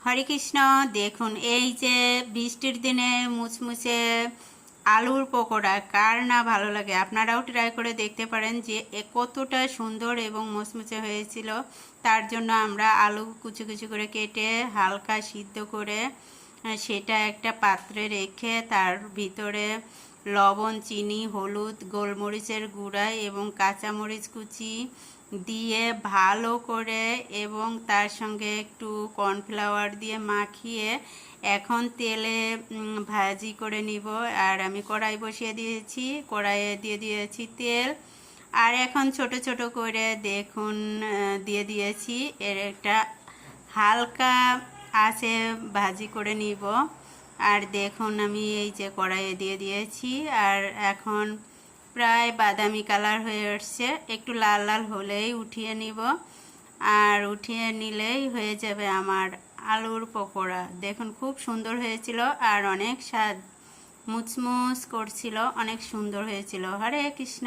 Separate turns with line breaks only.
হরে কৃষ্ণ। দেখুন, এই যে বৃষ্টির দিনে মুচমুচে আলুর পকোড়া কার না ভালো লাগে। আপনারাও ট্রাই করে দেখতে পারেন যে কতটা সুন্দর এবং মুচমুচে হয়েছিল। তার জন্য আমরা আলু কুচি কুচি করে কেটে হালকা সিদ্ধ করে সেটা একটা পাত্রে রেখে তার ভিতরে লবণ, চিনি, হলুদ, গোলমরিচের গুঁড়া এবং কাঁচামরিচ কুচি দিয়ে ভালো করে এবং তার সঙ্গে একটু কর্নফ্লাওয়ার দিয়ে মাখিয়ে এখন তেলে ভাজি করে নিব। আর আমি কড়াই বসিয়ে দিয়েছি, কড়াইয়ে দিয়ে দিয়েছি তেল। আর এখন ছোট ছোট করে দেখুন দিয়ে দিয়েছি। এর একটা হালকা আছে ভাজি করে নিব। আর দেখুন আমি এই যে কড়াইয়ে দিয়ে দিয়েছি। আর এখন প্রায় বাদামি কালার হয়ে আসছে, একটু লাল লাল হলেই উঠিয়ে নিব। আর উঠিয়ে নিলেই হয়ে যাবে আমার আলুর পকোড়া। দেখুন খুব সুন্দর হয়েছিল আর অনেক স্বাদ, মুচমুচ করছিল, অনেক সুন্দর হয়েছিল। হরে কৃষ্ণ।